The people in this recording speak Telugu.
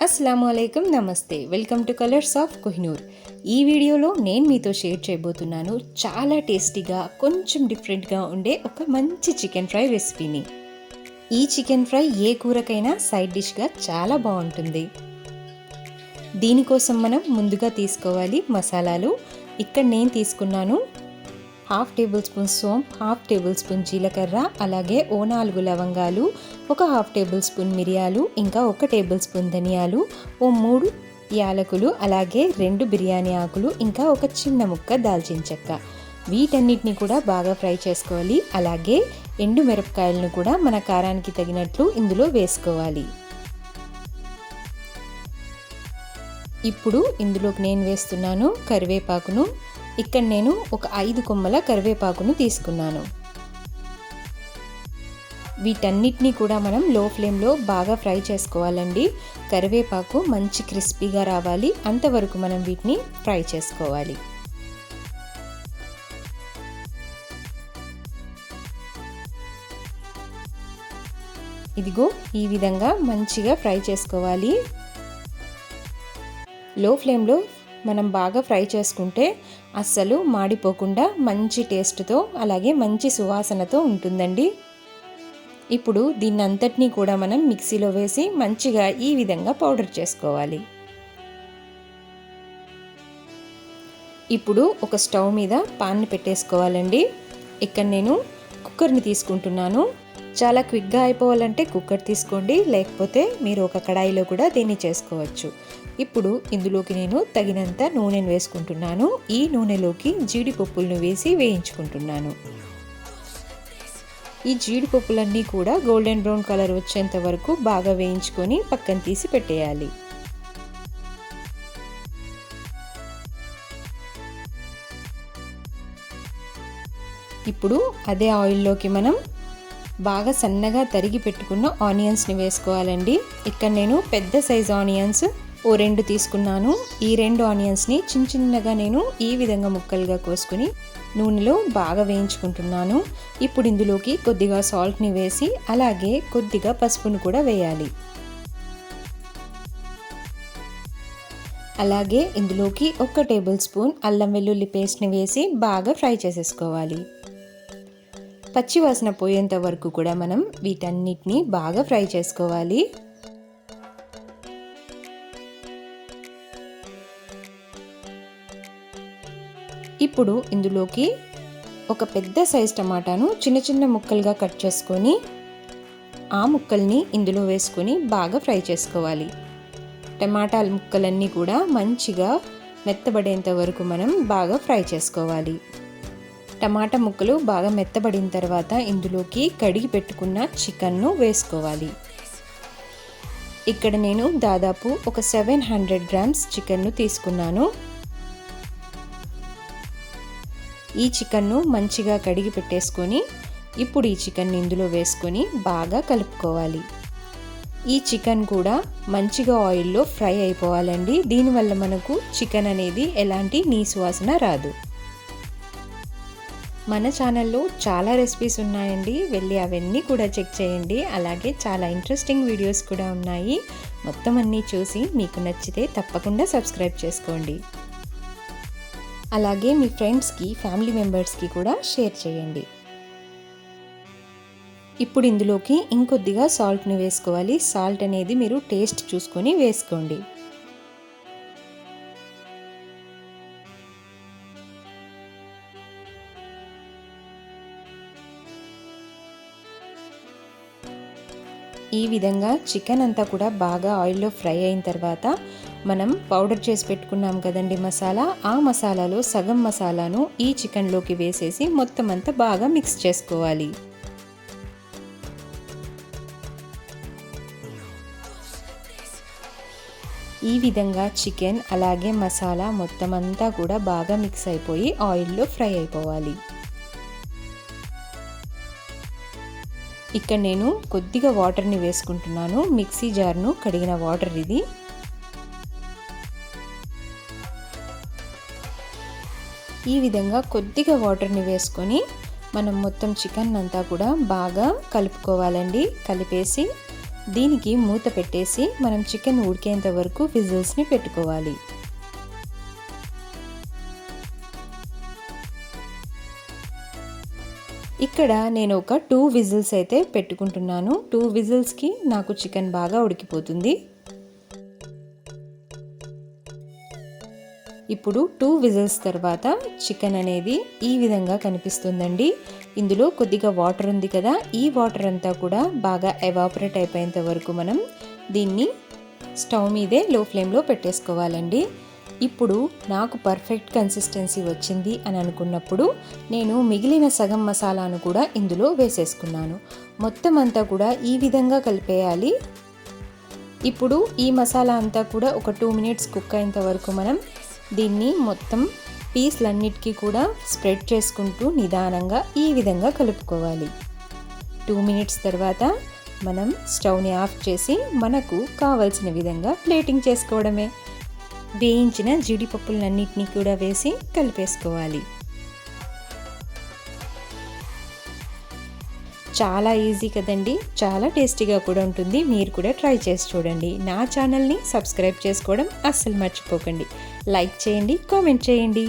అస్సలాముఅలైకుం, నమస్తే. Welcome to colours of Kohinoor. ఈ వీడియోలో నేను మీతో షేర్ చేయబోతున్నాను చాలా టేస్టీగా, కొంచెం డిఫరెంట్గా ఉండే ఒక మంచి చికెన్ ఫ్రై రెసిపీని. ఈ చికెన్ ఫ్రై ఏ కూరకైనా సైడ్ డిష్గా చాలా బాగుంటుంది. దీనికోసం మనం ముందుగా తీసుకోవాలి మసాలాలు. ఇక్కడ నేను తీసుకున్నాను 1/2 టేబుల్ స్పూన్ సోంపు, 1/2 టేబుల్ స్పూన్ జీలకర్ర, అలాగే 4 లవంగాలు, 1/2 టేబుల్ స్పూన్ మిరియాలు, ఇంకా 1 టేబుల్ స్పూన్ ధనియాలు, 3 యాలకులు, అలాగే 2 బిర్యానీ ఆకులు, ఇంకా ఒక చిన్న ముక్క దాల్చిన చెక్క. వీటన్నిటిని కూడా బాగా ఫ్రై చేసుకోవాలి. అలాగే ఎండు మిరపకాయలను కూడా మన కారానికి తగినట్లు ఇందులో వేసుకోవాలి. ఇప్పుడు ఇందులోకి నేను వేస్తున్నాను కరివేపాకును. ఇక్కడ నేను ఒక 5 కొమ్మల కరివేపాకును తీసుకున్నాను. వీటన్నిటినీ కూడా మనం లో ఫ్లేమ్లో బాగా ఫ్రై చేసుకోవాలండి. కరివేపాకు మంచి క్రిస్పీగా రావాలి, అంతవరకు మనం వీటిని ఫ్రై చేసుకోవాలి. ఇదిగో ఈ విధంగా మంచిగా ఫ్రై చేసుకోవాలి. లో ఫ్లేమ్లో మనం బాగా ఫ్రై చేసుకుంటే అస్సలు మాడిపోకుండా మంచి టేస్ట్తో, అలాగే మంచి సువాసనతో ఉంటుందండి. ఇప్పుడు దీన్నంతటినీ కూడా మనం మిక్సీలో వేసి మంచిగా ఈ విధంగా పౌడర్ చేసుకోవాలి. ఇప్పుడు ఒక స్టవ్ మీద పాన్ పెట్టేసుకోవాలండి. ఇక్కడ నేను కుక్కర్ని తీసుకుంటున్నాను. చాలా క్విక్గా అయిపోవాలంటే కుక్కర్ తీసుకోండి, లేకపోతే మీరు ఒక కడాయిలో కూడా దీన్ని చేసుకోవచ్చు. ఇప్పుడు ఇందులోకి నేను తగినంత నూనెను వేసుకుంటున్నాను. ఈ నూనెలోకి జీడిపప్పులను వేసి వేయించుకుంటున్నాను. ఈ జీడిపప్పులన్నీ కూడా గోల్డెన్ బ్రౌన్ కలర్ వచ్చేంత వరకు బాగా వేయించుకొని పక్కన తీసి పెట్టేయాలి. ఇప్పుడు అదే ఆయిల్లోకి మనం బాగా సన్నగా తరిగి పెట్టుకున్న ఆనియన్స్ని వేసుకోవాలండి. ఇక్కడ నేను పెద్ద సైజ్ ఆనియన్స్ 2 తీసుకున్నాను. ఈ 2 ఆనియన్స్ని చిన్న చిన్నగా నేను ఈ విధంగా ముక్కలుగా కోసుకుని నూనెలో బాగా వేయించుకుంటున్నాను. ఇప్పుడు ఇందులోకి కొద్దిగా సాల్ట్ని వేసి, అలాగే కొద్దిగా పసుపును కూడా వేయాలి. అలాగే ఇందులోకి 1 టేబుల్ స్పూన్ అల్లం వెల్లుల్లి పేస్ట్ని వేసి బాగా ఫ్రై చేసేసుకోవాలి. పచ్చివాసన పోయేంత వరకు కూడా మనం వీటన్నిటిని బాగా ఫ్రై చేసుకోవాలి. ఇప్పుడు ఇందులోకి ఒక పెద్ద సైజ్ టమాటాను చిన్న చిన్న ముక్కలుగా కట్ చేసుకొని ఆ ముక్కల్ని ఇందులో వేసుకొని బాగా ఫ్రై చేసుకోవాలి. టమాటా ముక్కలన్నీ కూడా మంచిగా మెత్తబడేంత వరకు మనం బాగా ఫ్రై చేసుకోవాలి. టమాటా ముక్కలు బాగా మెత్తబడిన తర్వాత ఇందులోకి కడిగి పెట్టుకున్న చికెన్ను వేసుకోవాలి. ఇక్కడ నేను దాదాపు ఒక 700 గ్రామ్స్ చికెన్ను తీసుకున్నాను. ఈ చికెన్ను మంచిగా కడిగి పెట్టేసుకొని ఇప్పుడు ఈ చికెన్ని ఇందులో వేసుకొని బాగా కలుపుకోవాలి. ఈ చికెన్ కూడా మంచిగా ఆయిల్లో ఫ్రై అయిపోవాలండి. దీనివల్ల మనకు చికెన్ అనేది ఎలాంటి నీసు వాసన రాదు. మన ఛానల్లో చాలా రెసిపీస్ ఉన్నాయండి, వెళ్ళి అవన్నీ కూడా చెక్ చేయండి. అలాగే చాలా ఇంట్రెస్టింగ్ వీడియోస్ కూడా ఉన్నాయి. మొత్తం అన్నీ చూసి మీకు నచ్చితే తప్పకుండా సబ్స్క్రైబ్ చేసుకోండి. అలాగే మీ ఫ్రెండ్స్కి, ఫ్యామిలీ మెంబర్స్కి కూడా షేర్ చేయండి. ఇప్పుడు ఇందులోకి ఇంకొద్దిగా సాల్ట్ని వేసుకోవాలి. సాల్ట్ అనేది మీరు టేస్ట్ చూసుకొని వేసుకోండి. ఈ విధంగా చికెన్ అంతా కూడా బాగా ఆయిల్లో ఫ్రై అయిన తర్వాత మనం పౌడర్ చేసి పెట్టుకున్నాం కదండి మసాలా, ఆ మసాలాలో సగం మసాలాను ఈ చికెన్లోకి వేసేసి మొత్తం అంతా బాగా మిక్స్ చేసుకోవాలి. ఈ విధంగా చికెన్ అలాగే మసాలా మొత్తం అంతా కూడా బాగా మిక్స్ అయిపోయి ఆయిల్లో ఫ్రై అయిపోవాలి. ఇక్కడ నేను కొద్దిగా వాటర్ని వేసుకుంటున్నాను. మిక్సీ జార్ను కడిగిన వాటర్ ఇది. ఈ విధంగా కొద్దిగా వాటర్ని వేసుకొని మనం మొత్తం చికెన్ అంతా కూడా బాగా కలుపుకోవాలండి. కలిపేసి దీనికి మూత పెట్టేసి మనం చికెన్ ఉడికేంత వరకు విజిల్స్ని పెట్టుకోవాలి. ఇక్కడ నేను ఒక 2 విజిల్స్ అయితే పెట్టుకుంటున్నాను. 2 విజిల్స్కి నాకు చికెన్ బాగా ఉడికిపోతుంది. ఇప్పుడు 2 విజిల్స్ తర్వాత చికెన్ అనేది ఈ విధంగా కనిపిస్తుందండి. ఇందులో కొద్దిగా వాటర్ ఉంది కదా, ఈ వాటర్ అంతా కూడా బాగా ఎవాపరేట్ అయిపోయేంత వరకు మనం దీన్ని స్టవ్ మీదే లో ఫ్లేమ్లో పెట్టేసుకోవాలండి. ఇప్పుడు నాకు పర్ఫెక్ట్ కన్సిస్టెన్సీ వచ్చింది అని అనుకున్నప్పుడు నేను మిగిలిన సగం మసాలాను కూడా ఇందులో వేసేసుకున్నాను. మొత్తం అంతా కూడా ఈ విధంగా కలిపేయాలి. ఇప్పుడు ఈ మసాలా అంతా కూడా ఒక 2 మినిట్స్ కుక్ అయ్యేంత వరకు మనం దీన్ని మొత్తం పీస్లన్నిటికీ కూడా స్ప్రెడ్ చేసుకుంటూ నిదానంగా ఈ విధంగా కలుపుకోవాలి. 2 మినిట్స్ తర్వాత మనం స్టవ్ని ఆఫ్ చేసి మనకు కావలసిన విధంగా ప్లేటింగ్ చేసుకోవడమే. వేయించిన జీడిపప్పులన్నిటినీ కూడా వేసి కలిపేసుకోవాలి. చాలా ఈజీ కదండి, చాలా టేస్టీగా కూడా ఉంటుంది. మీరు కూడా ట్రై చేసి చూడండి. నా ఛానల్ని సబ్స్క్రైబ్ చేసుకోవడం అస్సలు మర్చిపోకండి. లైక్ చేయండి, కామెంట్ చేయండి.